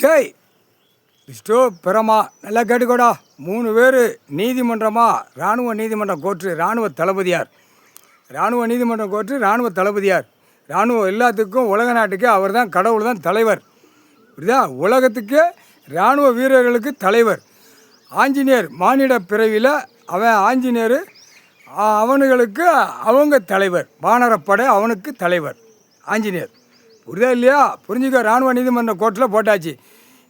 ஷேய் விஷ்ணு பிரமா நல்லா கேட்டுக்கோடா. 3 பேர் நீதிமன்றமாக இராணுவ நீதிமன்றம் கோர்ட்டு இராணுவ தளபதியார், இராணுவ நீதிமன்றம் கோர்ட்டு இராணுவ தளபதியார். இராணுவம் எல்லாத்துக்கும் உலக நாட்டுக்கு அவர் தான் கடவுள் தான் தலைவர். புரியுதா? உலகத்துக்கு இராணுவ வீரர்களுக்கு தலைவர். ஆஞ்சநேயர் மானிட பிறவியில் அவன் ஆஞ்சநேயர், அவனுங்களுக்கு அவங்க தலைவர். வானரப்படை அவனுக்கு தலைவர் ஆஞ்சநேயர். புரியுதா இல்லையா? புரிஞ்சுக்க. இராணுவ நீதிமன்ற கோர்ட்டில் போட்டாச்சு.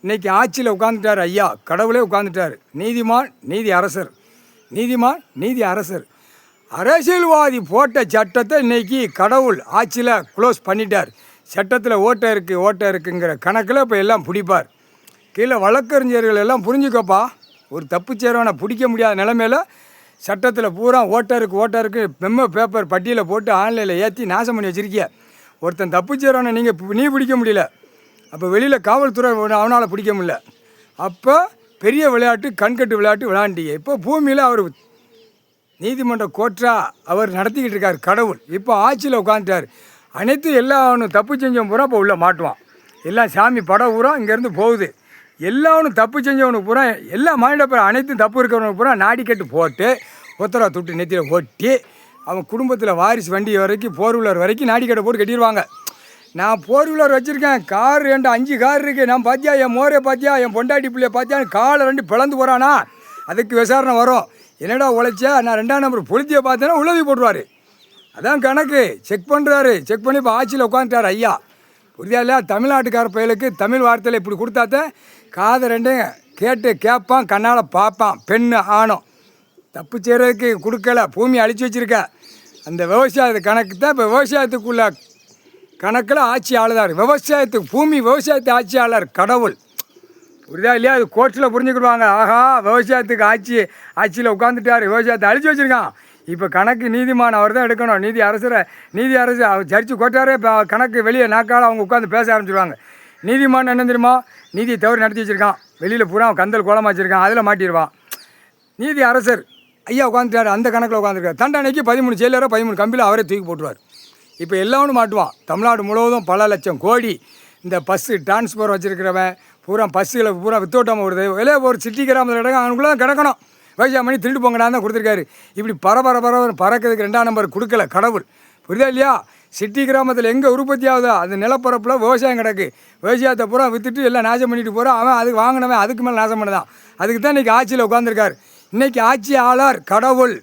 இன்றைக்கி ஆட்சியில் உட்காந்துட்டார் ஐயா, கடவுளே உட்காந்துட்டார். நீதிமான் நீதி அரசர், நீதிமான் நீதி அரசர். அரசியல்வாதி போட்ட சட்டத்தை இன்றைக்கி கடவுள் ஆட்சியில் க்ளோஸ் பண்ணிட்டார். சட்டத்தில் ஓட்டை இருக்குங்கிற கணக்கில் இப்போ எல்லாம் பிடிப்பார். கீழே வழக்கறிஞர்கள் எல்லாம் புரிஞ்சுக்கப்பா. ஒரு தப்பு செய்கிறவனை பிடிக்க முடியாத நிலைமையில் சட்டத்தில் பூரா ஓட்டை இருக்கு மெம்மோ பேப்பர் பட்டியலை போட்டு ஆன்லைனில் ஏற்றி நாசம் பண்ணி வச்சுருக்கிய. ஒருத்தன் தப்பு செய்கிறவனை நீ பிடிக்க முடியல, அப்போ வெளியில் காவல்துறை அவனால் பிடிக்க முடியல. அப்போ பெரிய விளையாட்டு கண்கட்டு விளையாட்டு விளையாண்டிங்க. இப்போ பூமியில் அவர் நீதிமன்ற கோர்ட்டாக அவர் நடத்திக்கிட்டு இருக்கார் கடவுள். இப்போ ஆட்சியில் உட்காந்துட்டார். அனைத்து எல்லாவனும் தப்பு செஞ்சவன் பூரா இப்போ உள்ளே மாட்டுவான். எல்லாம் சாமி படம் பூரா இங்கேருந்து போகுது. எல்லாவனும் தப்பு செஞ்சவனுக்கு பூரா எல்லா மாநில பேர் அனைத்தும் தப்பு இருக்கிறவனுக்கு பூரா நாடிக்கட்டு போட்டு ஒத்தரா தொட்டு நெத்தியில் ஒட்டி அவன் குடும்பத்தில் வாரிசு வண்டி வரைக்கும் 4 வீலர் வரைக்கும் நாடிக்கட்டை போட்டு கட்டிடுவாங்க. நான் 4 வீலர் வச்சுருக்கேன், கார் 5 கார் இருக்குது, நான் பார்த்தியா என் மோரே பார்த்தியா என் பொண்டாட்டி பிள்ளைய பார்த்தியான்னு காலை 2 பிளந்து போகிறானா, அதுக்கு விசாரணை வரும். என்னடா உழைச்சா நான் 2ஆம் நம்பர் பொலித்தியை பார்த்தேன்னா உள்ளதி போட்டுருவார். அதான் கணக்கு செக் பண்ணுறாரு. செக் பண்ணி இப்போ ஆட்சியில் உட்காந்துட்டார் ஐயா. புரியா இல்லையா? தமிழ்நாட்டுக்கார பயலுக்கு தமிழ் வார்த்தையில் இப்படி கொடுத்தாத்தான் காதை 2 கேட்டு கேட்பான், கண்ணால் பார்ப்பான். பெண்ணு ஆணும் தப்பு செய்கிறதுக்கு கொடுக்கல, பூமி அழிச்சு வச்சுருக்க. அந்த விவசாயத்து கணக்கு தான் இப்போ விவசாயத்துக்குள்ள கணக்கில் ஆட்சி ஆளுதார். விவசாயத்துக்கு பூமி விவசாயத்தை ஆட்சியாளர் கடவுள். புரியுதா இல்லையா? அது கோர்ட்டில் புரிஞ்சுக்கிடுவாங்க. ஆஹா, விவசாயத்துக்கு ஆட்சியில் உட்காந்துட்டார், விவசாயத்தை அழிச்சு வச்சுருக்கான். இப்போ கணக்கு நீதிமான் அவர் தான் எடுக்கணும். நீதி அரசு அவர் ஜட்ஜு கோட்டாரே இப்போ கணக்கு வெளியே நாக்கால் அவங்க உட்காந்து பேச ஆரம்பிச்சிருவாங்க. நீதிமான் என்ன தெரியுமா? நீதியை தவறு நடத்தி வச்சுருக்கான், வெளியில் பூரா கந்தல் கோலமாக வச்சுருக்கான், அதில் மாட்டிடுவான். நீதி அரசர் ஐயா உட்காந்துட்டார், அந்த கணக்கில் உட்காந்துருக்கார். தண்டனைக்கு 13 செயலரை 13 கம்பியில் அவரே தூக்கி போட்டுருவார். இப்போ எல்லாவனும் மாட்டுவான். தமிழ்நாடு முழுவதும் பல லட்சம் கோடி இந்த பஸ்ஸு டிரான்ஸ்போர் வச்சுருக்கிறவன் பூரா பஸ்ஸுகளை பூரா வித்தோட்டாமல் வருது. வெளியே ஒரு சிட்டி கிராமத்தில் கிடக்கும், அவனுக்குள்ளே தான் கிடக்கணும். விவசாயம் பண்ணி திருட்டு போங்கடான்னு தான் கொடுத்துருக்காரு. இப்படி பறக்கிறதுக்கு 2ஆம் நம்பர் கொடுக்கல கடவுள். புரியுதா இல்லையா? சிட்டி கிராமத்தில் எங்கே உற்பத்தி ஆகுதோ அந்த நிலப்பரப்பில் விவசாயம் கிடக்கு. விவசாயத்தை பூரா விற்றுட்டு எல்லாம் நாசம் பண்ணிட்டு போகிறான். அவன் அதுக்கு வாங்கினவன் அதுக்கு மேலே நாசம் பண்ணதான். அதுக்கு தான் இன்றைக்கி ஆட்சியில் உட்காந்துருக்கார். இன்றைக்கி ஆட்சி ஆளார் கடவுள்,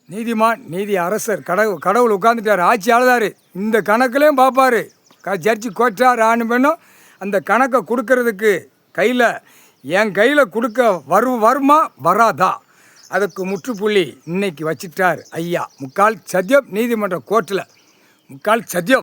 நீதிமான் நீதி அரசர். கடவுள் உட்காந்துட்டார், ஆட்சி ஆளுதார். இந்த கணக்குலேயும் பார்ப்பார். ஜட்ஜி கோட்டார் ஆணு பெண்ணும் அந்த கணக்கை கொடுக்கறதுக்கு என் கையில் கொடுக்க வருமா வராதா, அதுக்கு முற்றுப்புள்ளி இன்னைக்கு வச்சிட்டார் ஐயா. முக்கால் சத்தியம் நீதிமன்ற கோர்ட்டில், முக்கால் சத்தியம்.